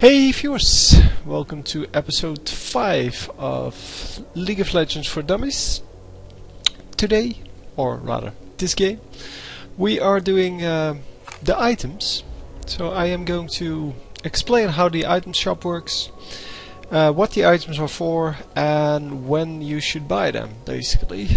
Hey viewers, welcome to episode 5 of League of Legends for Dummies. Today, or rather this game, we are doing the items. So I am going to explain how the item shop works, what the items are for, and when you should buy them, basically.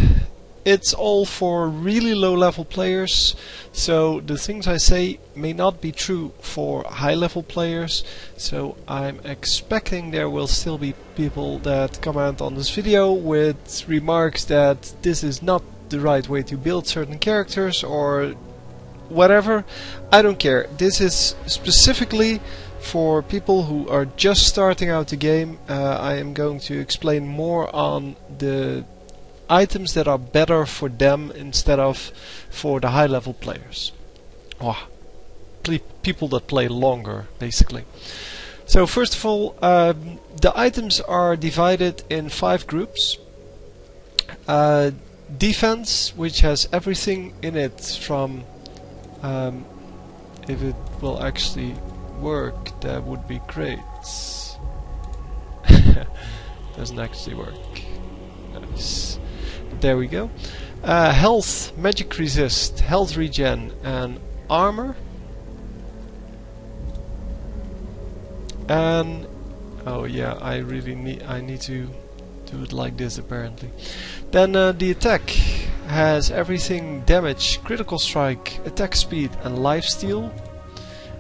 It's all for really low level players, so the things I say may not be true for high level players, so I'm expecting there will still be people that comment on this video with remarks that this is not the right way to build certain characters or whatever. I don't care. This is specifically for people who are just starting out the game. I am going to explain more on the items that are better for them instead of for the high level players, or people that play longer, basically. So first of all, the items are divided in 5 groups. Defense, which has everything in it from if it will actually work, that would be great. Doesn't actually work. Nice. There we go. Health, magic resist, health regen, and armor. And oh yeah, I need to do it like this apparently. Then the attack has everything: damage, critical strike, attack speed, and lifesteal.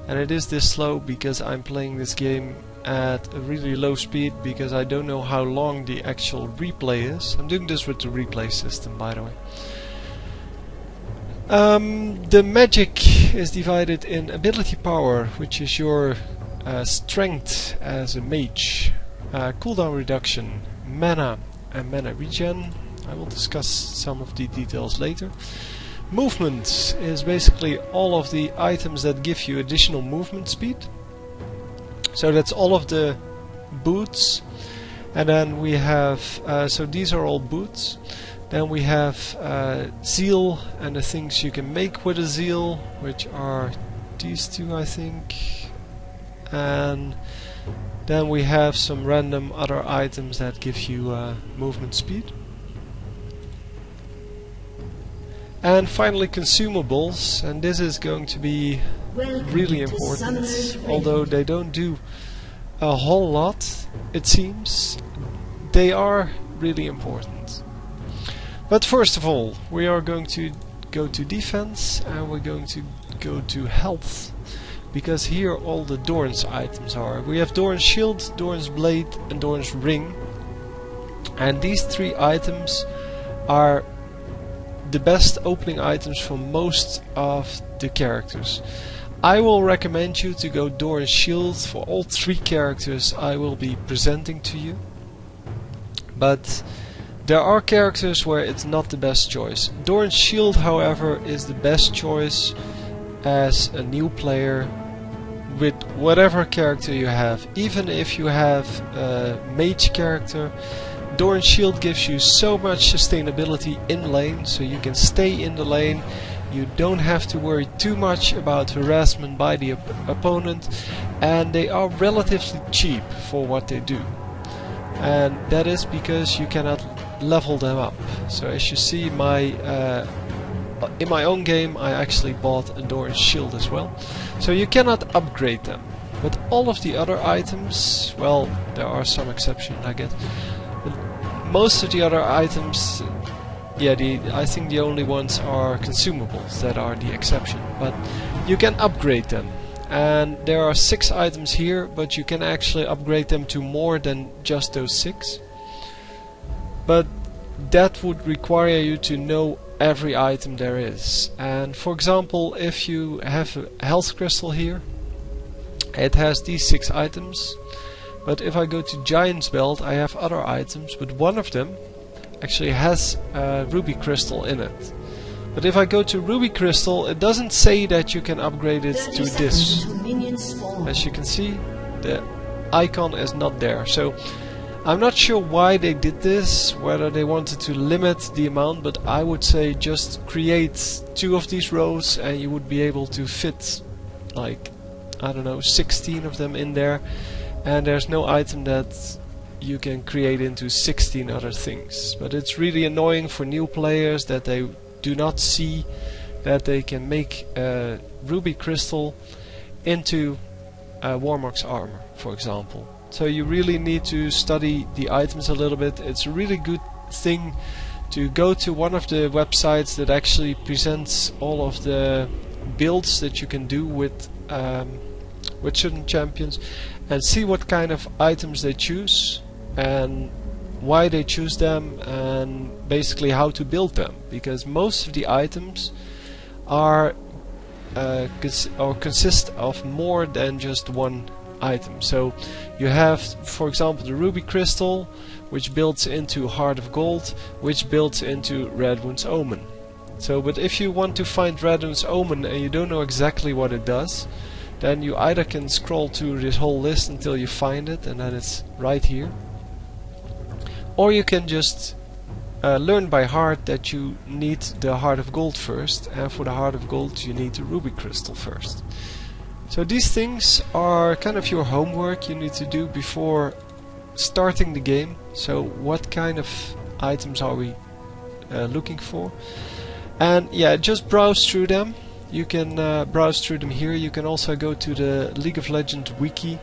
And it is this slow because I'm playing this game at a really low speed because I don't know how long the actual replay is. I'm doing this with the replay system, by the way. The magic is divided in ability power, which is your strength as a mage, cooldown reduction, mana, and mana regen. I will discuss some of the details later. Movement is basically all of the items that give you additional movement speed. So that's all of the boots, and then we have, so these are all boots. Then we have zeal and the things you can make with a zeal, which are these two, I think. And then we have some random other items that give you movement speed. And finally consumables, and this is going to be really important, although they don't do a whole lot, it seems. They are really important. But first of all, we are going to go to defense, and we're going to go to health, because here all the Doran's items are. We have Doran's shield, Doran's blade, and Doran's ring, and these 3 items are the best opening items for most of the characters. I will recommend you to go Doran's shield for all 3 characters I will be presenting to you. But there are characters where it's not the best choice. Doran's shield, however, is the best choice as a new player with whatever character you have. Even if you have a mage character, Doran's shield gives you so much sustainability in lane, so you can stay in the lane. You don't have to worry too much about harassment by the opponent, and they are relatively cheap for what they do. And that is because you cannot level them up. So as you see, in my own game I actually bought a Doran's shield as well. So you cannot upgrade them. But all of the other items, well, there are some exceptions, I guess. But most of the other items, yeah, I think the only ones are consumables that are the exception, but you can upgrade them. And there are 6 items here, but you can actually upgrade them to more than just those 6. But that would require you to know every item there is. And for example, if you have a health crystal here, it has these 6 items. But if I go to Giant's Belt, I have other items, but one of them actually has a ruby crystal in it. But if I go to ruby crystal, it doesn't say that you can upgrade it to this. As you can see, the icon is not there. So I'm not sure why they did this, whether they wanted to limit the amount, but I would say just create 2 of these rows and you would be able to fit like I don't know, 16 of them in there, and there's no item that you can create into 16 other things. But it's really annoying for new players that they do not see that they can make a ruby crystal into Warmock's armor, for example. So you really need to study the items a little bit. It's a really good thing to go to one of the websites that actually presents all of the builds that you can do with certain champions, and see what kind of items they choose and why they choose them, and basically how to build them, because most of the items are consist of more than just one item. So you have, for example, the ruby crystal, which builds into Heart of Gold, which builds into Redwood's Omen. So, but if you want to find Redwood's Omen and you don't know exactly what it does, then you either can scroll through this whole list until you find it, and then it's right here, or you can just learn by heart that you need the Heart of Gold first, and for the Heart of Gold you need the ruby crystal first. So these things are kind of your homework you need to do before starting the game. So what kind of items are we looking for? And yeah, just browse through them. You can browse through them here. You can also go to the League of Legends wiki,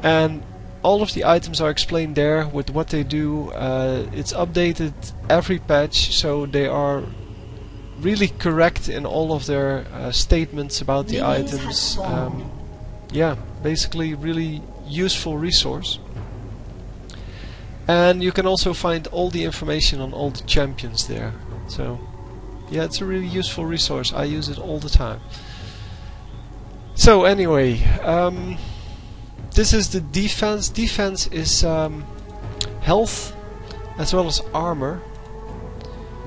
and all of the items are explained there with what they do. It's updated every patch, so they are really correct in all of their statements about the items. Yeah, basically really useful resource. And you can also find all the information on all the champions there. So yeah, it's a really useful resource. I use it all the time. So anyway, this is the defense. Defense is health as well as armor.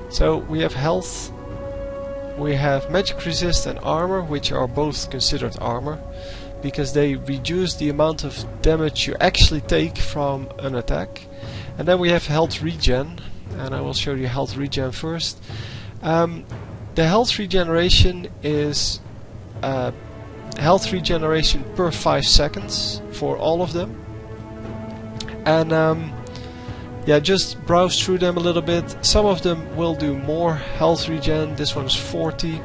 So we have health, we have magic resist and armor, which are both considered armor because they reduce the amount of damage you actually take from an attack. And then we have health regen, and I will show you health regen first. The health regeneration is health regeneration per 5 seconds for all of them. And yeah, just browse through them a little bit. Some of them will do more health regen. This one's 40.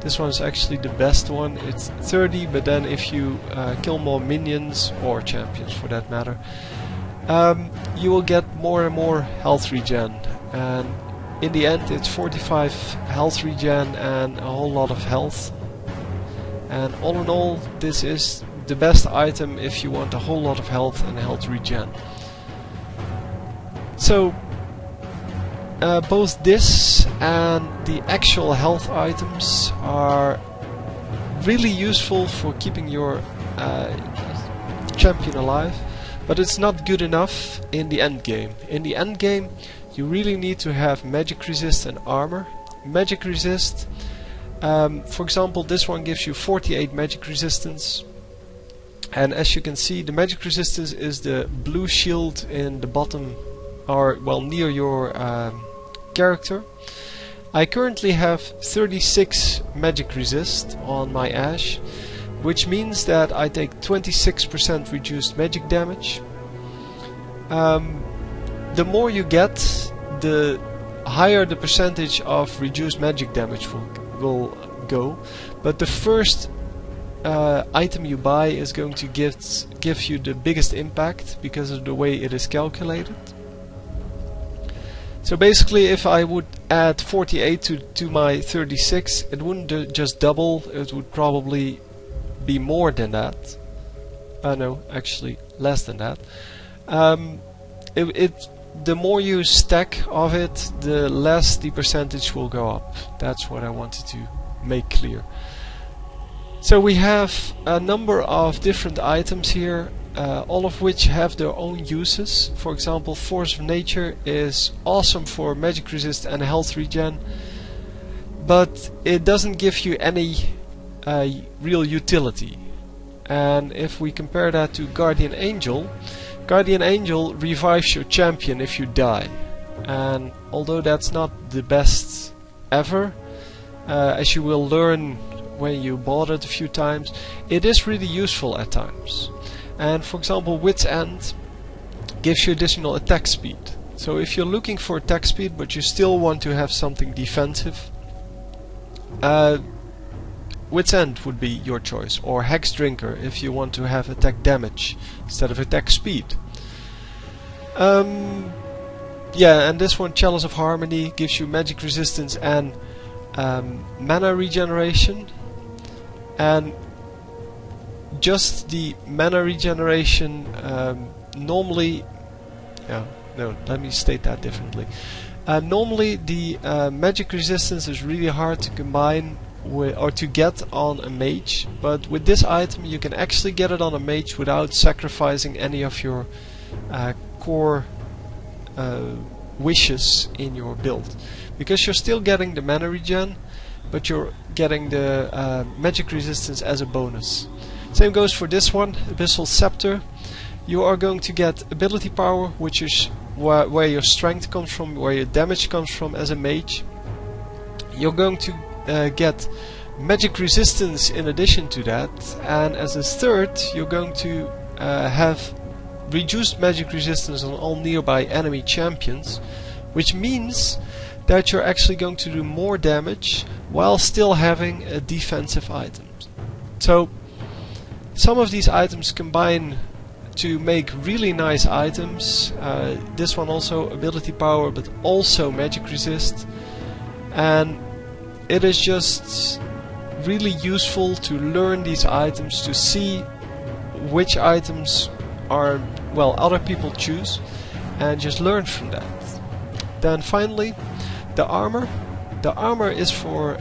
This one's actually the best one. It's 30, but then if you kill more minions, or champions for that matter, you will get more and more health regen. And in the end it's 45 health regen and a whole lot of health. And all in all, this is the best item if you want a whole lot of health and health regen. So both this and the actual health items are really useful for keeping your champion alive, but it's not good enough in the end game. In the end game you really need to have magic resist and armor. Magic resist, for example, this one gives you 48 magic resistance, and as you can see, the magic resistance is the blue shield in the bottom, or well, near your character. I currently have 36 magic resist on my Ashe, which means that I take 26% reduced magic damage. The more you get, the higher the percentage of reduced magic damage will go. But the first item you buy is going to give you the biggest impact because of the way it is calculated. So basically, if I would add 48 to my 36, it wouldn't just double, it would probably be more than that. No, actually less than that. The more you stack of it, the less the percentage will go up. That's what I wanted to make clear. So we have a number of different items here, all of which have their own uses. For example, Force of Nature is awesome for magic resist and health regen, but it doesn't give you any real utility. And if we compare that to Guardian Angel, Guardian Angel revives your champion if you die, and although that's not the best ever, as you will learn when you bought it a few times, it is really useful at times. And for example, Wit's End gives you additional attack speed. So if you're looking for attack speed but you still want to have something defensive, Wit's End would be your choice, or Hex Drinker if you want to have attack damage instead of attack speed. Yeah, and this one, Chalice of Harmony, gives you magic resistance and mana regeneration. And just the mana regeneration normally... no, let me state that differently. Normally the magic resistance is really hard to combine with, or to get on a mage, but with this item you can actually get it on a mage without sacrificing any of your core wishes in your build, because you're still getting the mana regen, but you're getting the magic resistance as a bonus. Same goes for this one, Abyssal Scepter. You are going to get ability power, which is where your strength comes from, where your damage comes from as a mage. You're going to get magic resistance in addition to that, and as a third you're going to have reduced magic resistance on all nearby enemy champions, which means that you're actually going to do more damage while still having a defensive item. So some of these items combine to make really nice items. This one also ability power, but also magic resist, and it is just really useful to learn these items, to see which items are, well, other people choose, and just learn from that. Then finally, the armor. The armor is for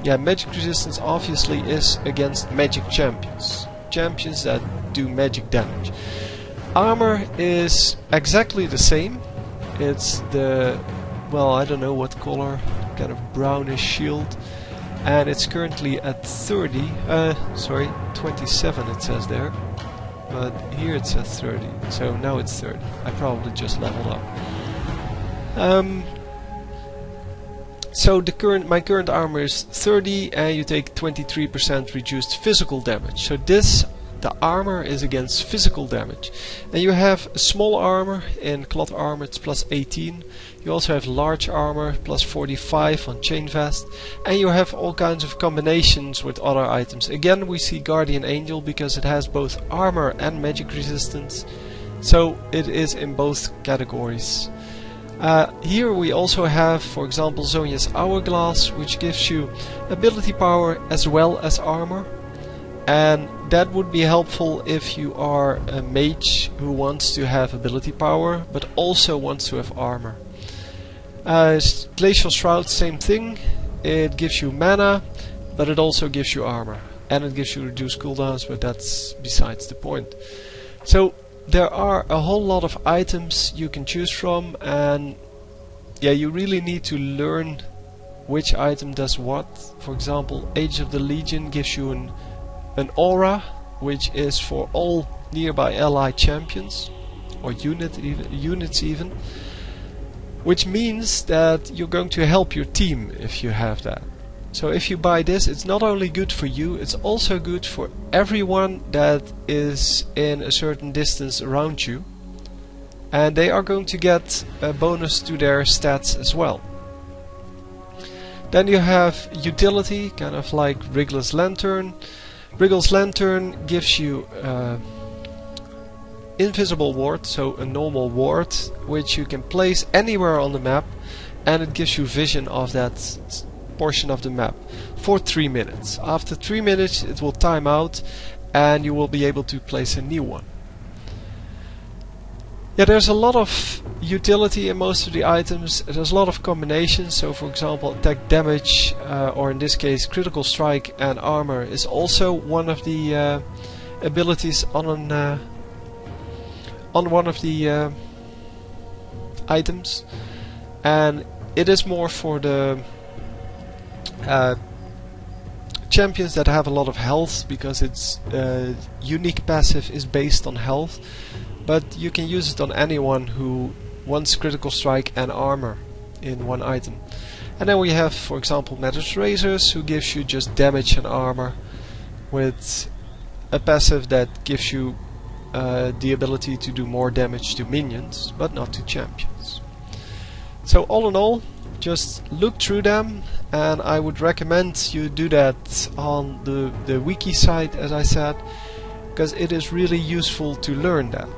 magic resistance obviously is against magic champions. Champions that do magic damage. Armor is exactly the same. It's the, well, I don't know what color, kind of brownish shield, and it's currently at 30, 27 it says there, but here it says 30, so now it's 30. I probably just leveled up. So my current armor is 30, and you take 23% reduced physical damage. So the armor is against physical damage. And you have small armor in cloth armor, it's plus 18. You also have large armor, plus 45 on chain vest. And you have all kinds of combinations with other items. Again, we see Guardian Angel because it has both armor and magic resistance. So it is in both categories. Here we also have, for example, Zonia's Hourglass, which gives you ability power as well as armor, and that would be helpful if you are a mage who wants to have ability power but also wants to have armor. Glacial Shroud, same thing. It gives you mana, but it also gives you armor, and it gives you reduced cooldowns, but that's besides the point. So there are a whole lot of items you can choose from, and yeah, you really need to learn which item does what. For example, Age of the Legion gives you an aura, which is for all nearby allied champions, or units even, which means that you're going to help your team if you have that. So if you buy this, it's not only good for you, it's also good for everyone that is in a certain distance around you, and they are going to get a bonus to their stats as well. Then you have utility, kind of like Wriggler's Lantern. Wriggler's Lantern gives you invisible ward, so a normal ward which you can place anywhere on the map, and it gives you vision of that portion of the map for 3 minutes. After 3 minutes it will time out and you will be able to place a new one. Yeah, there's a lot of utility in most of the items. There's a lot of combinations, so for example attack damage, or in this case critical strike and armor is also one of the abilities on one of the items, and it is more for the champions that have a lot of health, because its unique passive is based on health, but you can use it on anyone who wants critical strike and armor in one item. And then we have, for example, Matter's Razors, who gives you just damage and armor with a passive that gives you the ability to do more damage to minions, but not to champions. So all in all, just look through them, and I would recommend you do that on the wiki site, as I said, because it is really useful to learn that.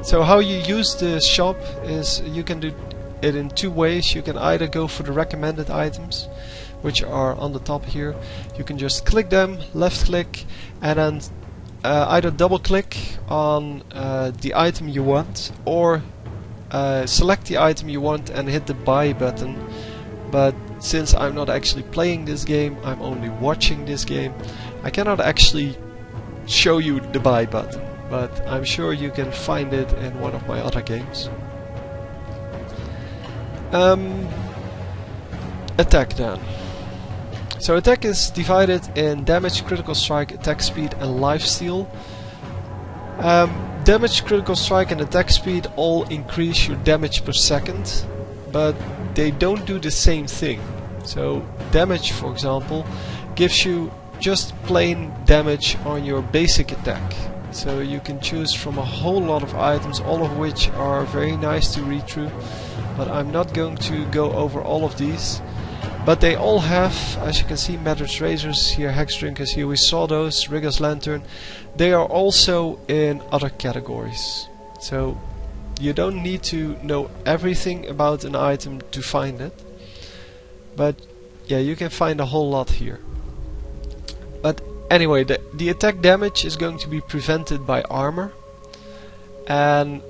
So how you use the shop is you can do it in two ways. You can either go for the recommended items, which are on the top here. You can just click them, left click, and then either double click on the item you want, or select the item you want and hit the buy button. But since I'm not actually playing this game, I'm only watching this game, I cannot actually show you the buy button, but I'm sure you can find it in one of my other games. Attack then. So attack is divided in damage, critical strike, attack speed and lifesteal. Damage, critical strike and attack speed all increase your damage per second, but they don't do the same thing. So damage, for example, gives you just plain damage on your basic attack. So you can choose from a whole lot of items, all of which are very nice to read through, but I'm not going to go over all of these. But they all have, as you can see, Matter's Razors here, Hex Drinkers here, we saw those, Rigger's Lantern. They are also in other categories. So you don't need to know everything about an item to find it. But yeah, you can find a whole lot here. But anyway, the attack damage is going to be prevented by armor. And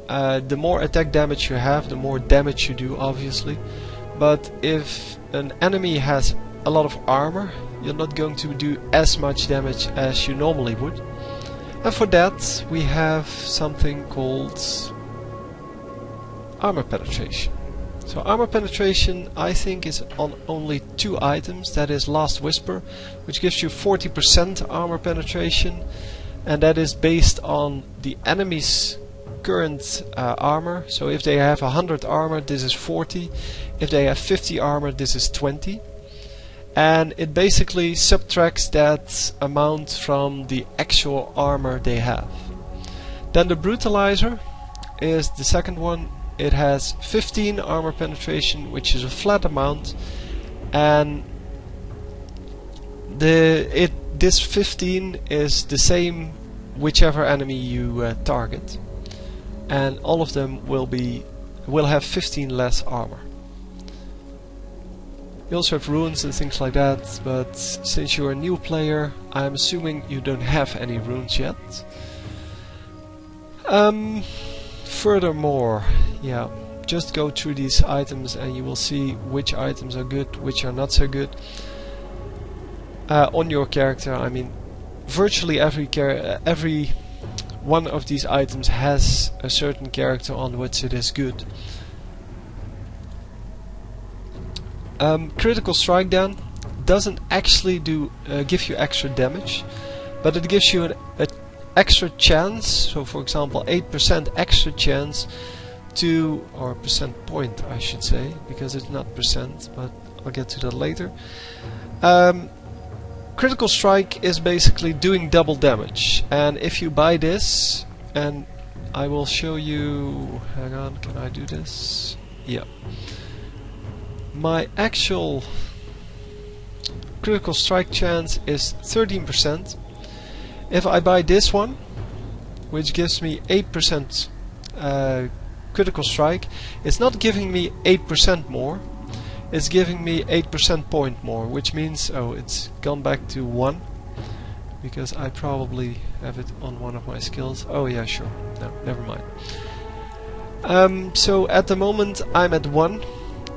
the more attack damage you have, the more damage you do, obviously. But if an enemy has a lot of armor, you're not going to do as much damage as you normally would. And for that we have something called armor penetration. So armor penetration, I think, is on only two items. That is Last Whisper, which gives you 40% armor penetration, and that is based on the enemy's current armor. So if they have 100 armor, this is 40. If they have 50 armor, this is 20. And it basically subtracts that amount from the actual armor they have. Then the Brutalizer is the second one. It has 15 armor penetration, which is a flat amount, and this 15 is the same whichever enemy you target, and all of them will have 15 less armor. You also have runes and things like that, but since you're a new player, I'm assuming you don't have any runes yet. Furthermore, yeah, just go through these items and you will see which items are good, which are not so good. On your character, I mean, virtually every one of these items has a certain character on which it is good. Critical Strike then doesn't actually give you extra damage, but it gives you an extra chance. So for example, 8% extra chance to, or percent point I should say, because it's not percent, but I'll get to that later. Critical Strike is basically doing double damage, and if you buy this, and I will show you, hang on, can I do this? Yeah. My actual critical strike chance is 13%. If I buy this one, which gives me 8% critical strike, it's not giving me 8% more, it's giving me 8% point more, which means, oh, it's gone back to 1, because I probably have it on one of my skills. Oh yeah, sure, no, never mind. So at the moment I'm at 1,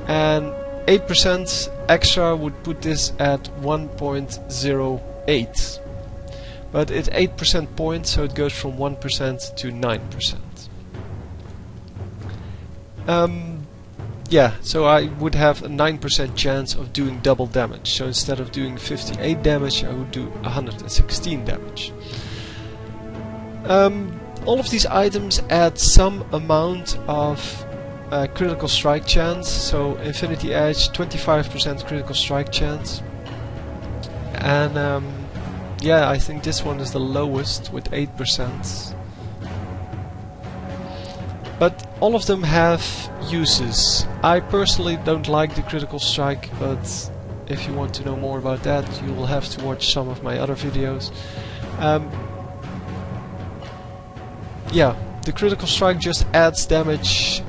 and 8% extra would put this at 1.08. But it's 8% points, so it goes from 1% to 9%. Yeah, so I would have a 9% chance of doing double damage. So instead of doing 58 damage, I would do 116 damage. All of these items add some amount of critical strike chance. So Infinity Edge, 25% critical strike chance. And yeah, I think this one is the lowest with 8%. But all of them have uses. I personally don't like the critical strike, but if you want to know more about that, you will have to watch some of my other videos. Yeah, the critical strike just adds damage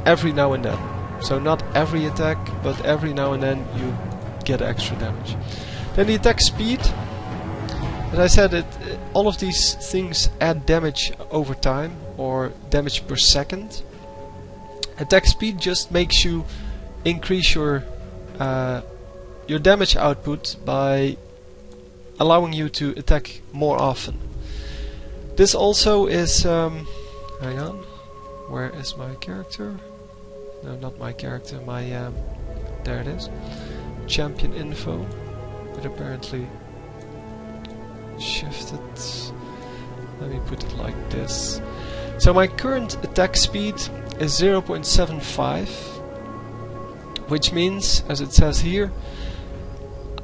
every now and then. So not every attack, but every now and then you get extra damage. Then the attack speed. As I said, all of these things add damage over time, or damage per second. Attack speed just makes you increase your damage output by allowing you to attack more often. This also is hang on, where is my character? No, not my character, my there it is. Champion info. It apparently shifted. Let me put it like this. So my current attack speed is 0.75, which means, as it says here,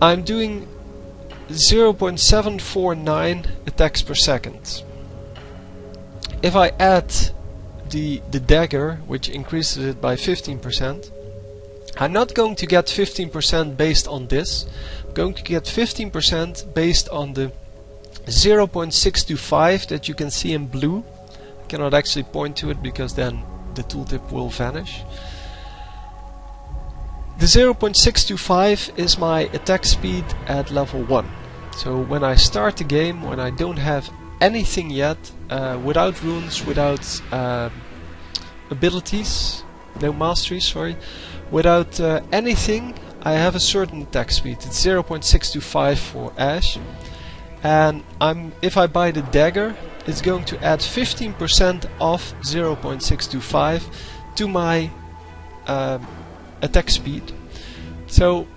I'm doing 0.749 attacks per second. If I add the dagger, which increases it by 15%, I'm not going to get 15% based on this. I'm going to get 15% based on the 0.625 that you can see in blue. I cannot actually point to it because then the tooltip will vanish. The 0.625 is my attack speed at level 1. So when I start the game, when I don't have anything yet, without runes, without abilities, no masteries, sorry, without anything, I have a certain attack speed. It's 0.625 for Ashe. And if I buy the dagger, it's going to add 15% of 0.625 to my attack speed. So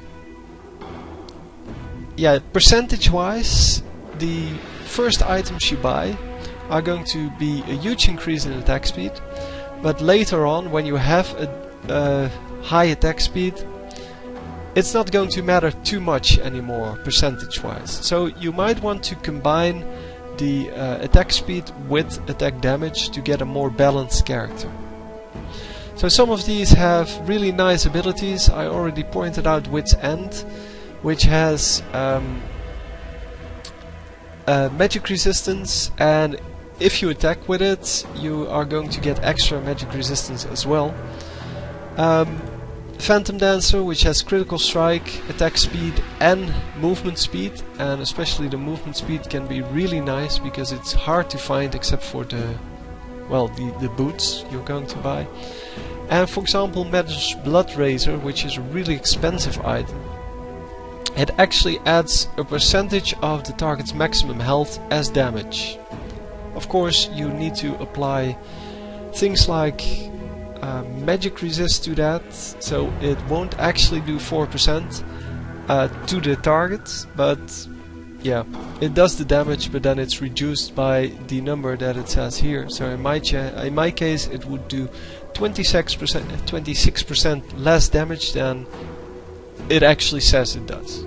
yeah, percentage wise, the first items you buy are going to be a huge increase in attack speed, but later on, when you have a high attack speed, it's not going to matter too much anymore percentage wise. So you might want to combine the attack speed with attack damage to get a more balanced character. So some of these have really nice abilities. I already pointed out Wit's End, which has magic resistance, and if you attack with it, you are going to get extra magic resistance as well. Phantom Dancer, which has critical strike, attack speed and movement speed, and especially the movement speed can be really nice because it's hard to find except for the boots you're going to buy. And for example, Metal's Blood Razor, which is a really expensive item, it actually adds a percentage of the target's maximum health as damage. Of course, you need to apply things like magic resist to that, so it won't actually do 4% to the target, but yeah, it does the damage, but then it's reduced by the number that it says here. So in my case, it would do 26% less damage than it actually says it does.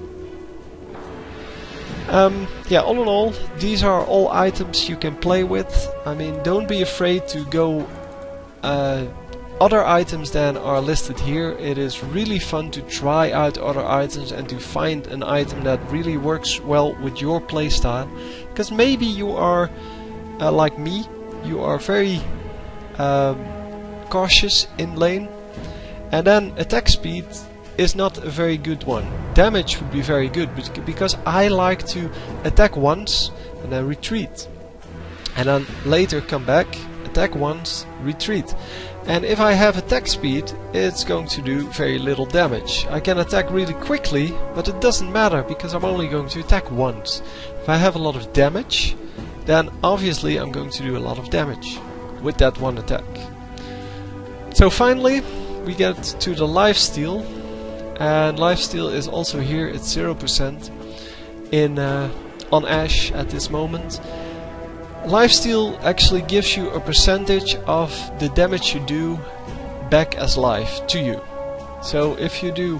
Yeah, all in all, these are all items you can play with. I mean, don't be afraid to go other items than are listed here. It is really fun to try out other items and to find an item that really works well with your playstyle. Because maybe you are like me, you are very cautious in lane, and then attack speed is not a very good one. Damage would be very good, but because I like to attack once and then retreat, and then later come back, attack once, retreat. And if I have attack speed, it's going to do very little damage. I can attack really quickly, but it doesn't matter because I'm only going to attack once. If I have a lot of damage, then obviously I'm going to do a lot of damage with that one attack. So finally, we get to the lifesteal, and lifesteal is also here at 0% in on Ashe at this moment. Lifesteal actually gives you a percentage of the damage you do back as life to you. So if you do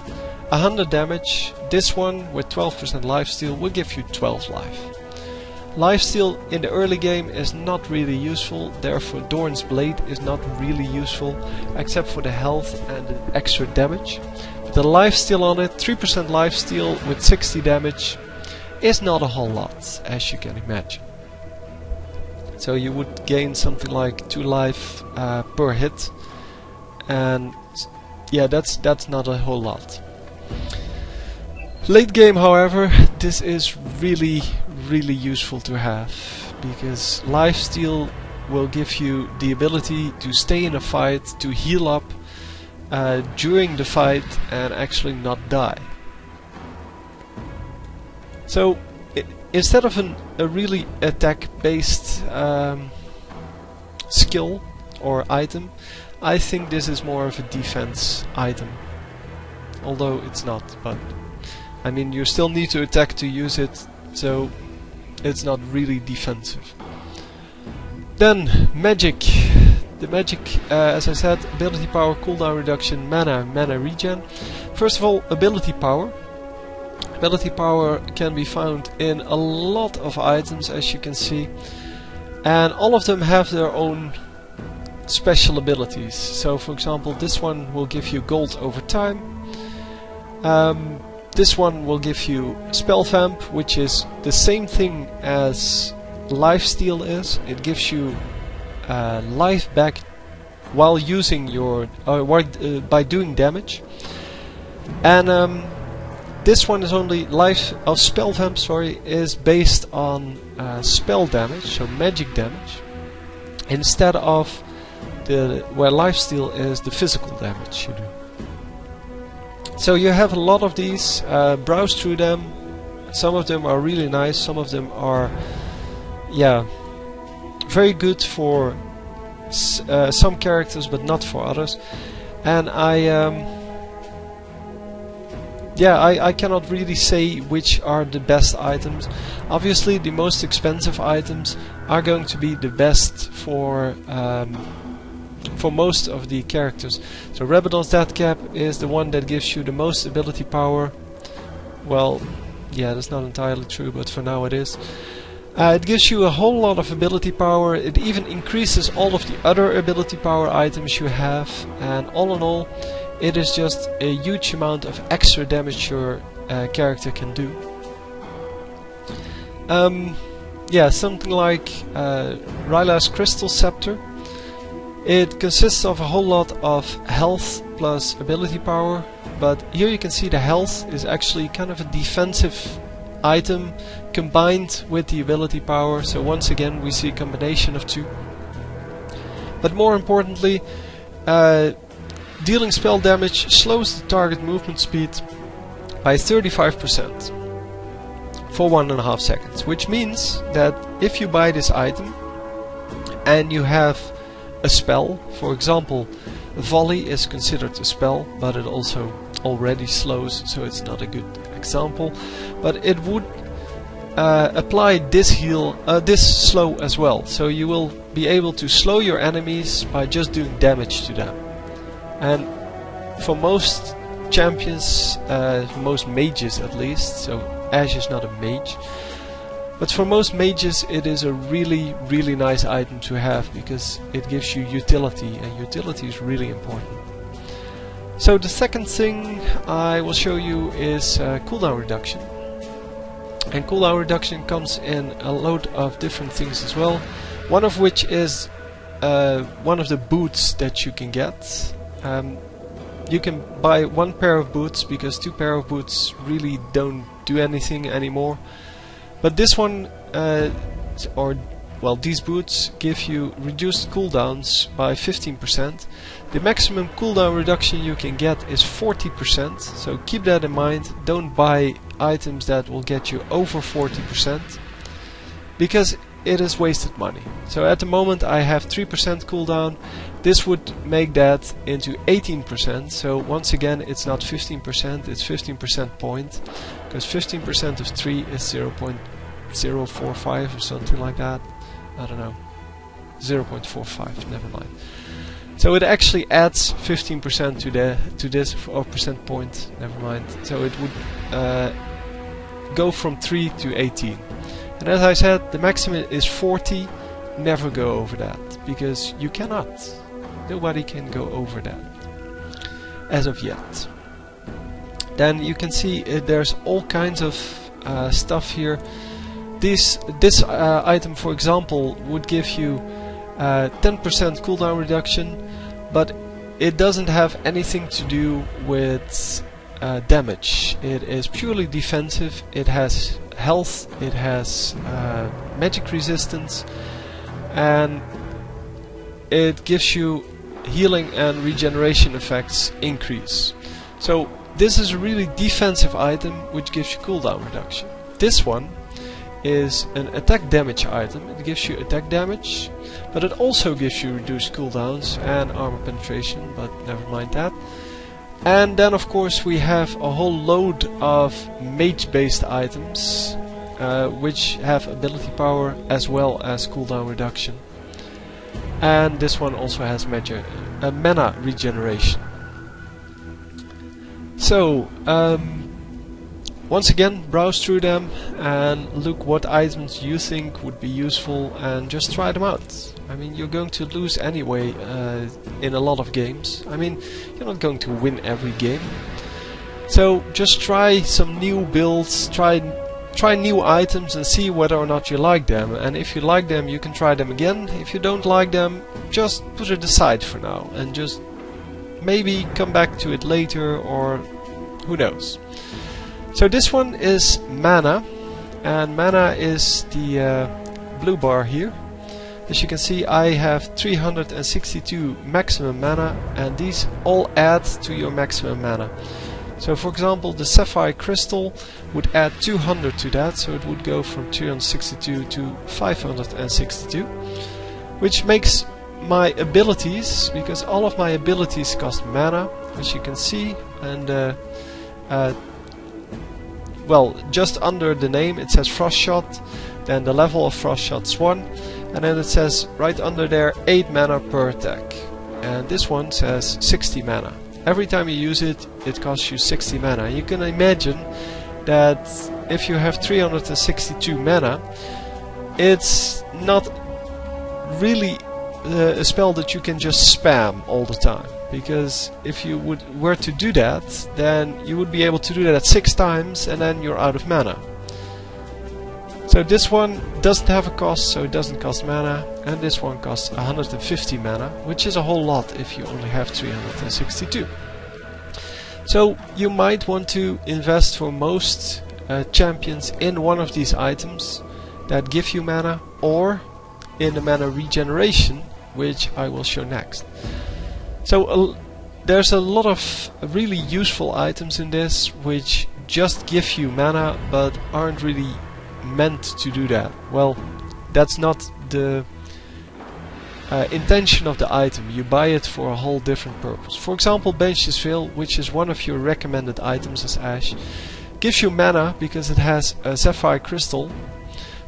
100 damage, this one with 12% lifesteal will give you 12 life. Lifesteal in the early game is not really useful, therefore Dorn's Blade is not really useful, except for the health and the extra damage. But the lifesteal on it, 3% lifesteal with 60 damage, is not a whole lot, as you can imagine. So you would gain something like 2 life per hit, and yeah, that's not a whole lot. Late game, however, this is really useful to have, because lifesteal will give you the ability to stay in a fight, to heal up during the fight and actually not die. So instead of a really attack based skill or item, I think this is more of a defense item, although it's not, but I mean, you still need to attack to use it, so it's not really defensive. Then magic. The magic, as I said, ability power, cooldown reduction, mana regen. First of all, ability power. Ability power can be found in a lot of items, as you can see, and all of them have their own special abilities. So for example, this one will give you gold over time. This one will give you Spell Vamp, which is the same thing as Lifesteal is. It gives you life back while using your by doing damage. And this one is only life of Spell Vamp. Sorry, is based on spell damage, so magic damage, instead of where Lifesteal is the physical damage you do. So you have a lot of these, browse through them. Some of them are really nice, some of them are, yeah, very good for some characters but not for others. And I cannot really say which are the best items. Obviously the most expensive items are going to be the best for most of the characters. So Rabadon's Deathcap is the one that gives you the most ability power. Well, yeah, that's not entirely true, but for now it is. It gives you a whole lot of ability power. It even increases all of the other ability power items you have, and all in all it is just a huge amount of extra damage your character can do. Yeah, something like Ryla's Crystal Scepter. It consists of a whole lot of health plus ability power, but here you can see the health is actually kind of a defensive item combined with the ability power, so once again we see a combination of two. But more importantly, dealing spell damage slows the target movement speed by 35% for 1.5 seconds, which means that if you buy this item and you have a spell, for example, Volley is considered a spell, but it also already slows, so it's not a good example. But it would apply this slow as well, so you will be able to slow your enemies by just doing damage to them. And for most champions, for most mages at least, so Ashe is not a mage, but for most mages it is a really nice item to have, because it gives you utility, and utility is really important. So the second thing I will show you is cooldown reduction. And cooldown reduction comes in a load of different things as well, one of which is one of the boots that you can get. You can buy one pair of boots, because 2 pair of boots really don't do anything anymore. But this one, these boots give you reduced cooldowns by 15%. The maximum cooldown reduction you can get is 40%, so keep that in mind. Don't buy items that will get you over 40%, because it is wasted money. So at the moment I have 3% cooldown. This would make that into 18%, so once again it's not 15%, it's 15% point, because 15% of 3 is 0.045 or something like that. I don't know, 0.45, never mind. So it actually adds 15% to this, or percent point, never mind. So it would go from 3 to 18. And as I said, the maximum is 40. Never go over that, because you cannot. Nobody can go over that, as of yet. Then you can see there's all kinds of stuff here. This item, for example, would give you 10% cooldown reduction, but it doesn't have anything to do with damage. It is purely defensive. It has health, it has magic resistance, and it gives you healing and regeneration effects increase. So this is a really defensive item which gives you cooldown reduction. This one is an attack damage item. It gives you attack damage, but it also gives you reduced cooldowns and armor penetration, but never mind that. And then of course we have a whole load of mage based items which have ability power as well as cooldown reduction. And this one also has mana regeneration. So once again, browse through them and look what items you think would be useful and just try them out. I mean, you're going to lose anyway in a lot of games. I mean, you're not going to win every game. So just try some new builds, try new items and see whether or not you like them. And if you like them, you can try them again. If you don't like them, just put it aside for now and just maybe come back to it later, or who knows. So this one is mana, and mana is the blue bar here. As you can see, I have 362 maximum mana, and these all add to your maximum mana. So for example, the sapphire crystal would add 200 to that, so it would go from 362 to 562, which makes my abilities, because all of my abilities cost mana, as you can see, and well, just under the name it says Frost Shot, then the level of Frost Shot's 1, and then it says right under there 8 mana per attack. And this one says 60 mana. Every time you use it, it costs you 60 mana. You can imagine that if you have 362 mana, it's not really a spell that you can just spam all the time. Because if you were to do that, then you would be able to do that 6 times and then you're out of mana. So this one doesn't have a cost, so it doesn't cost mana, and this one costs 150 mana, which is a whole lot if you only have 362. So you might want to invest for most champions in one of these items that give you mana, or in the mana regeneration, which I will show next. So there's a lot of really useful items in this which just give you mana but aren't really meant to do that. Well, that's not the intention of the item. You buy it for a whole different purpose. For example, Banshee's Veil, which is one of your recommended items as Ashe, gives you mana because it has a sapphire crystal,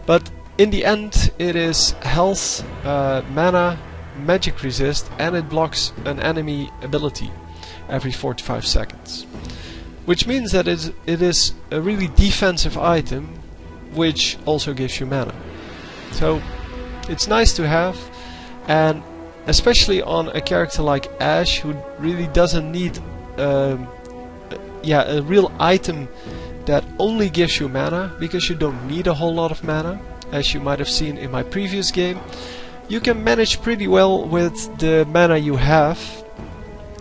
but in the end it is health, mana, magic resist, and it blocks an enemy ability every 45 seconds, which means that it is a really defensive item which also gives you mana. So it's nice to have, and especially on a character like Ashe, who really doesn't need a real item that only gives you mana, because you don't need a whole lot of mana, as you might have seen in my previous game. You can manage pretty well with the mana you have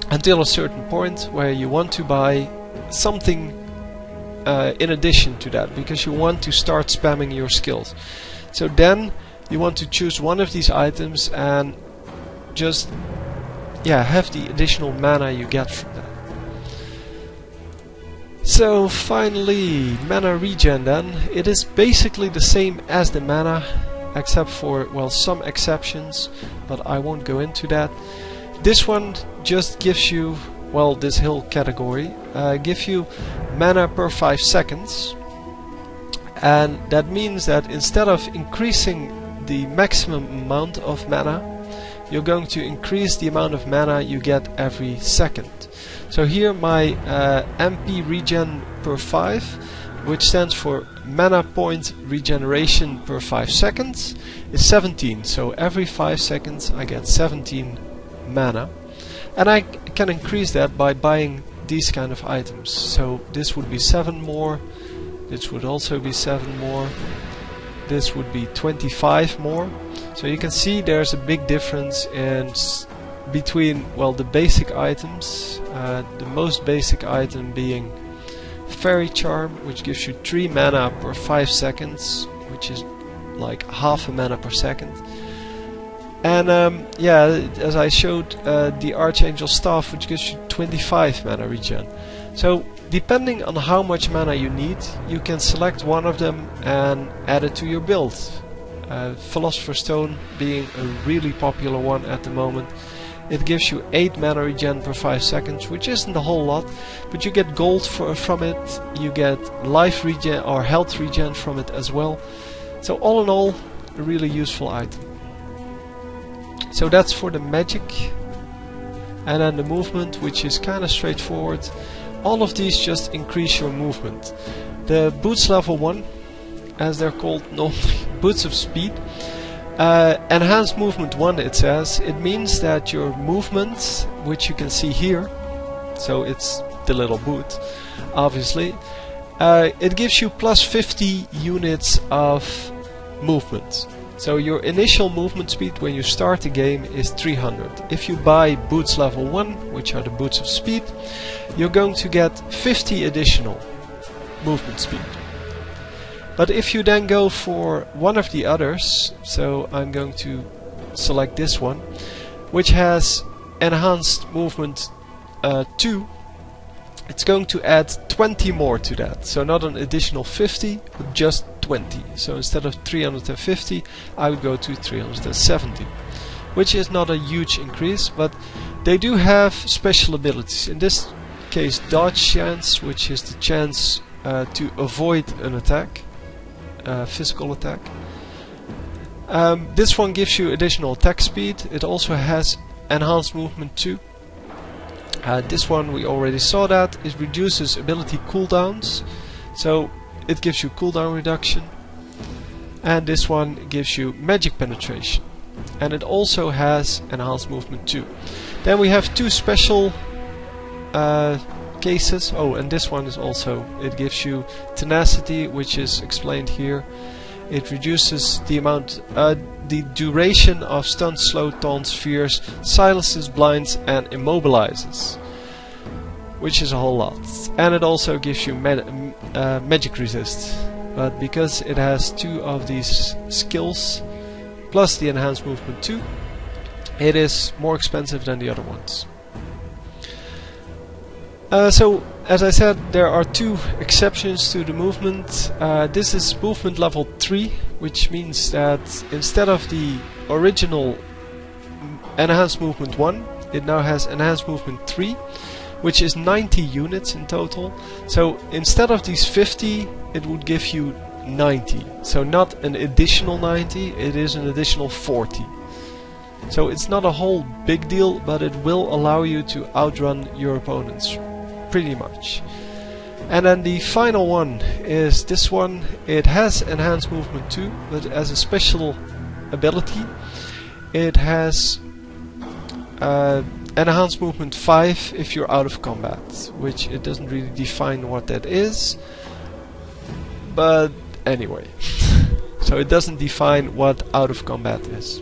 until a certain point where you want to buy something in addition to that, because you want to start spamming your skills. So then you want to choose one of these items and just have the additional mana you get from that. So finally, mana regen then. It is basically the same as the mana, except for, well, some exceptions, but I won't go into that. This one just gives you, well, this hill category gives you mana per 5 seconds, and that means that instead of increasing the maximum amount of mana, you're going to increase the amount of mana you get every second. So here my MP regen per 5, which stands for mana point regeneration per 5 seconds, is 17. So every 5 seconds I get 17 mana. And I can increase that by buying these kind of items. So this would be 7 more, this would also be 7 more, this would be 25 more. So you can see there's a big difference in between, well, the basic items, the most basic item being Fairy Charm, which gives you 3 mana per 5 seconds, which is like half a mana per second. And yeah, as I showed, the Archangel Staff, which gives you 25 mana regen. So depending on how much mana you need, you can select one of them and add it to your build. Philosopher's Stone being a really popular one at the moment. It gives you 8 mana regen per 5 seconds, which isn't a whole lot, but you get gold from it, you get life regen or health regen from it as well. So all in all, a really useful item. So that's for the magic. And then the movement, which is kind of straightforward. All of these just increase your movement. The boots level 1, as they're called normally, boots of speed. Enhanced movement 1, it says. It means that your movement, which you can see here, so it's the little boot, obviously, it gives you plus 50 units of movement. So your initial movement speed when you start the game is 300. If you buy boots level 1, which are the boots of speed, you're going to get 50 additional movement speed. But if you then go for one of the others, so I'm going to select this one, which has enhanced movement 2, it's going to add 20 more to that. So not an additional 50, but just 20. So instead of 350, I would go to 370, which is not a huge increase, but they do have special abilities. In this case, dodge chance, which is the chance to avoid an attack, physical attack. This one gives you additional attack speed. It also has enhanced movement 2. This one we already saw that. It reduces ability cooldowns, so it gives you cooldown reduction. And this one gives you magic penetration, and it also has enhanced movement 2. Then we have 2 special cases. Oh, and this one is also, it gives you tenacity, which is explained here. It reduces the amount, the duration of stun, slow, taunts, fears, silences, blinds, and immobilizes, which is a whole lot. And it also gives you magic resist, but because it has 2 of these skills plus the enhanced movement 2, it is more expensive than the other ones. So, as I said, there are 2 exceptions to the movement. This is movement level 3, which means that instead of the original enhanced movement 1, it now has enhanced movement 3, which is 90 units in total. So instead of these 50, it would give you 90. So not an additional 90, it is an additional 40. So it's not a whole big deal, but it will allow you to outrun your opponents pretty much. And then the final one is this one. It has enhanced movement 2, but as a special ability it has enhanced movement 5 if you're out of combat, which it doesn't really define what that is, but anyway. So it doesn't define what out of combat is.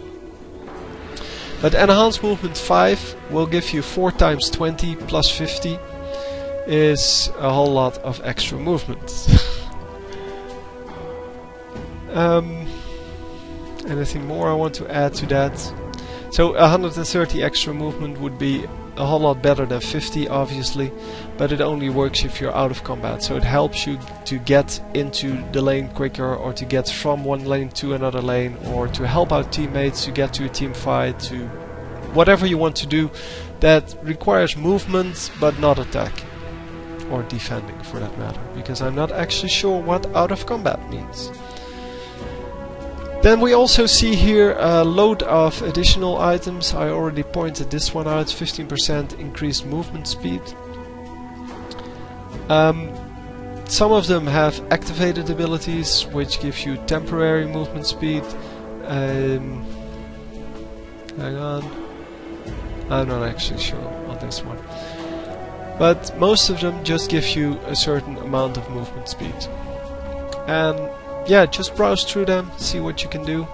But enhanced movement 5 will give you 4 times 20 plus 50 is a whole lot of extra movement. Anything more I want to add to that? So 130 extra movement would be a whole lot better than 50, obviously, but it only works if you're out of combat. So it helps you to get into the lane quicker, or to get from one lane to another lane, or to help out teammates to get to a team fight, to whatever you want to do that requires movement but not attack. Or defending, for that matter, because I'm not actually sure what out of combat means. Then we also see here a load of additional items. I already pointed this one out, 15% increased movement speed. Some of them have activated abilities which give you temporary movement speed. Hang on, I'm not actually sure on this one. But most of them just give you a certain amount of movement speed. And yeah, just browse through them, see what you can do.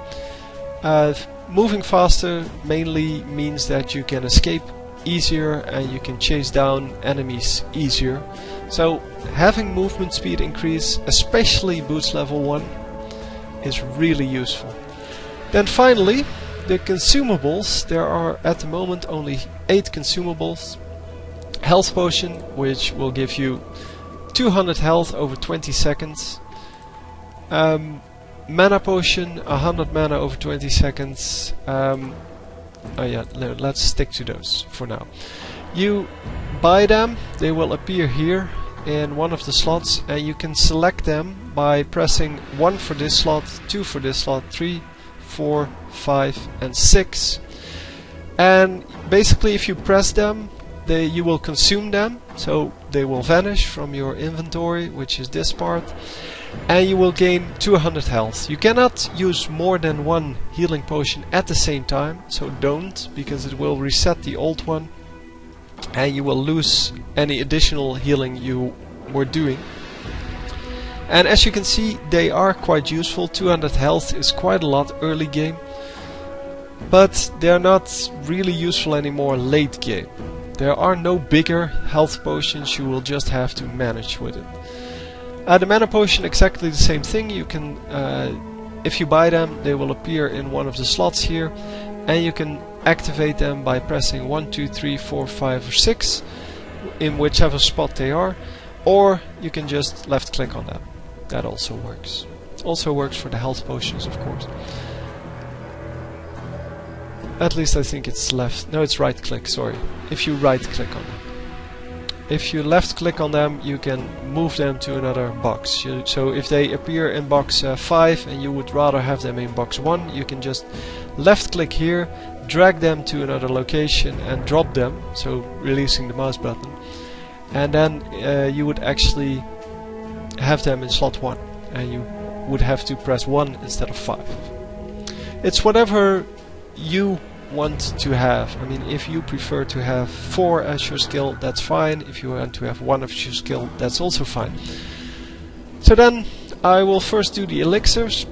Moving faster mainly means that you can escape easier and you can chase down enemies easier. So having movement speed increase, especially boots level 1, is really useful. Then finally, the consumables. There are at the moment only 8 consumables. Health potion, which will give you 200 health over 20 seconds. Mana potion, 100 mana over 20 seconds. Oh yeah, no, let's stick to those for now. You buy them, they will appear here in one of the slots, and you can select them by pressing 1 for this slot, 2 for this slot, 3, 4, 5 and 6. And basically if you press them, you will consume them, so they will vanish from your inventory, which is this part, and you will gain 200 health. You cannot use more than 1 healing potion at the same time, so don't, because it will reset the old one and you will lose any additional healing you were doing. And as you can see, they are quite useful. 200 health is quite a lot early game, but they are not really useful anymore late game. There are no bigger health potions, you will just have to manage with it. The mana potion, exactly the same thing. You can, if you buy them, they will appear in one of the slots here, and you can activate them by pressing 1, 2, 3, 4, 5 or 6 in whichever spot they are, or you can just left click on them. That also works. Also works for the health potions, of course. At least I think it's left. No, it's right click, sorry. If you right click on them. If you left click on them, you can move them to another box. So if they appear in box 5 and you would rather have them in box 1, you can just left click here, drag them to another location and drop them, so releasing the mouse button. And then you would actually have them in slot 1, and you would have to press 1 instead of 5. It's whatever you want to have. I mean, if you prefer to have 4 as your skill, that's fine. If you want to have 1 as your skill, that's also fine. So then I will first do the elixirs.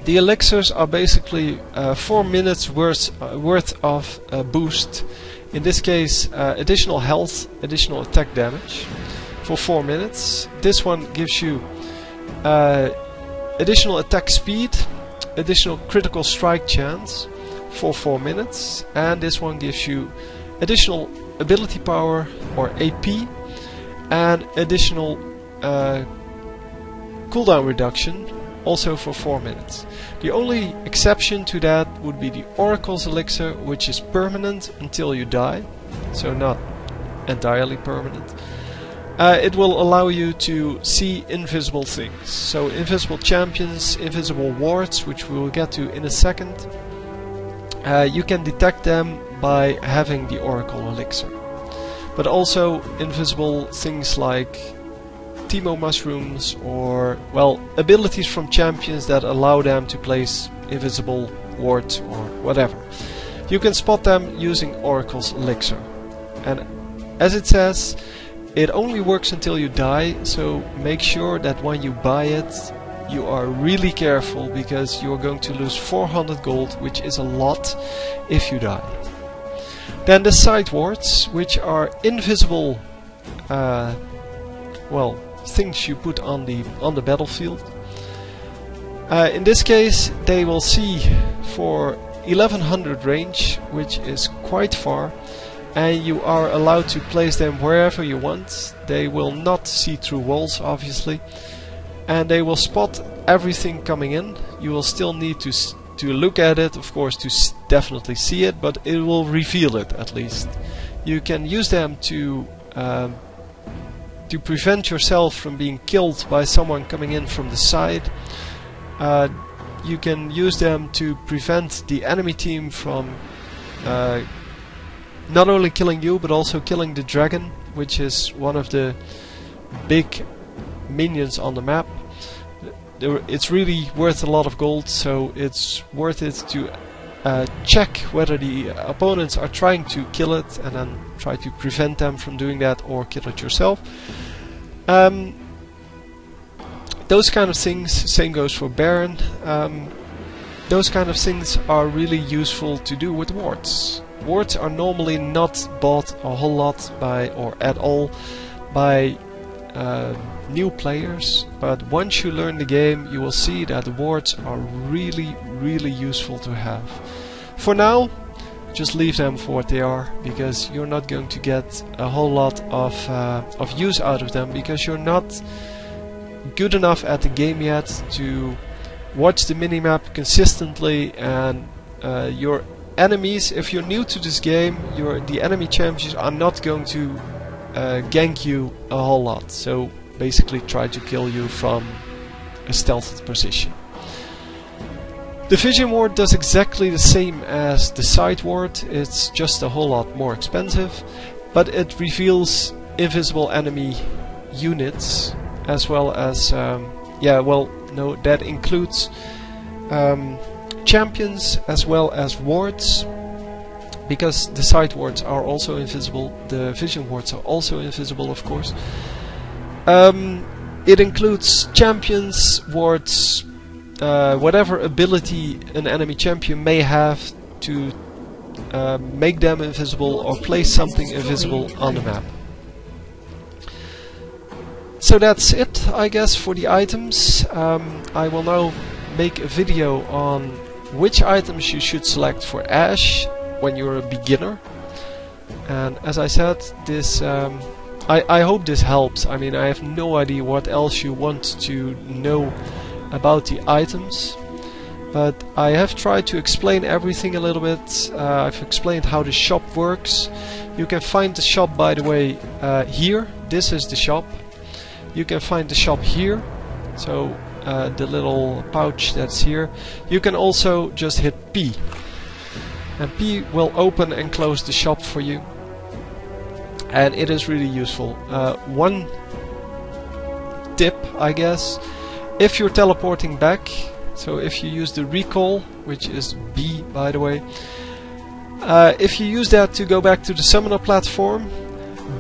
The elixirs are basically 4 minutes worth of boost. In this case, additional health, additional attack damage for 4 minutes. This one gives you additional attack speed, additional critical strike chance for 4 minutes, and this one gives you additional ability power or AP and additional cooldown reduction also for 4 minutes. The only exception to that would be the Oracle's Elixir, which is permanent until you die, so not entirely permanent. It will allow you to see invisible things, so invisible champions, invisible wards, which we will get to in a second. You can detect them by having the Oracle Elixir. But also invisible things like Timo mushrooms, or, well, abilities from champions that allow them to place invisible wards or whatever. You can spot them using Oracle's Elixir. And as it says, it only works until you die, so make sure that when you buy it, you are really careful, because you're going to lose 400 gold, which is a lot if you die. Then the side wards, which are invisible, well, things you put on the battlefield. In this case, they will see for 1100 range, which is quite far, and you are allowed to place them wherever you want. They will not see through walls, obviously. And they will spot everything coming in. You will still need to look at it, of course, to definitely see it, but it will reveal it at least. You can use them to prevent yourself from being killed by someone coming in from the side. you can use them to prevent the enemy team from not only killing you but also killing the dragon, which is one of the big minions on the map. It's really worth a lot of gold, so it's worth it to check whether the opponents are trying to kill it and then try to prevent them from doing that, or kill it yourself. Those kind of things, same goes for Baron. Those kind of things are really useful to do with wards. Wards are normally not bought a whole lot by, or at all, by new players, but once you learn the game you will see that the wards are really useful to have. For now, just leave them for what they are, because you're not going to get a whole lot of use out of them, because you're not good enough at the game yet to watch the minimap consistently, and your enemies, if you're new to this game, the enemy champions are not going to gank you a whole lot, so basically try to kill you from a stealthed position. The vision ward does exactly the same as the sight ward, it's just a whole lot more expensive, but it reveals invisible enemy units, as well as, that includes champions as well as wards, because the sight wards are also invisible, the vision wards are also invisible, of course. It includes champions, wards, whatever ability an enemy champion may have to make them invisible or place something invisible on the map. So that's it, I guess, for the items. I will now make a video on which items you should select for Ashe when you're a beginner. And as I said, this I hope this helps. I mean, I have no idea what else you want to know about the items, but I have tried to explain everything a little bit. I've explained how the shop works. You can find the shop, by the way, here. This is the shop. You can find the shop here, so the little pouch that's here. You can also just hit P, and P will open and close the shop for you, and it is really useful. One tip, I guess, if you're teleporting back, so if you use the recall, which is B, by the way, if you use that to go back to the summoner platform,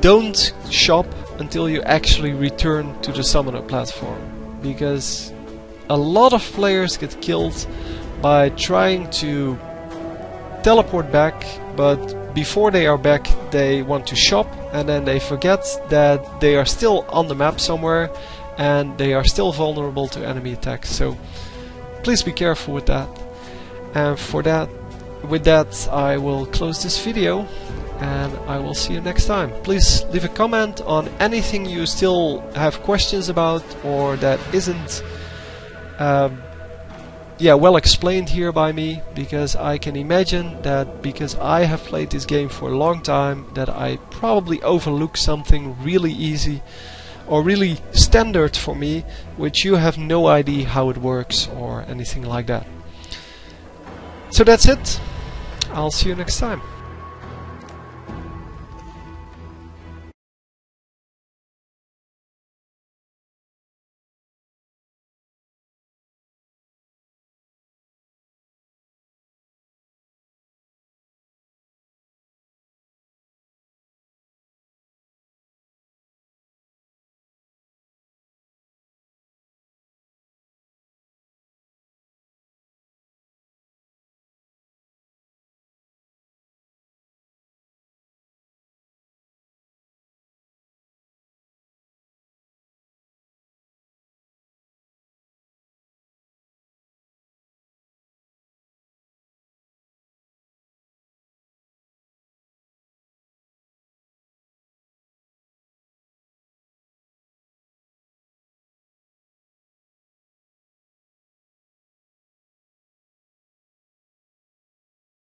don't shop until you actually return to the summoner platform, because a lot of players get killed by trying to teleport back, but before they are back they want to shop, and then they forget that they are still on the map somewhere and they are still vulnerable to enemy attacks. So please be careful with that. And with that I will close this video, and I will see you next time. Please leave a comment on anything you still have questions about, or that isn't well explained here by me, because I can imagine that because I have played this game for a long time that I probably overlook something really easy or really standard for me, which you have no idea how it works or anything like that. So that's it. I'll see you next time.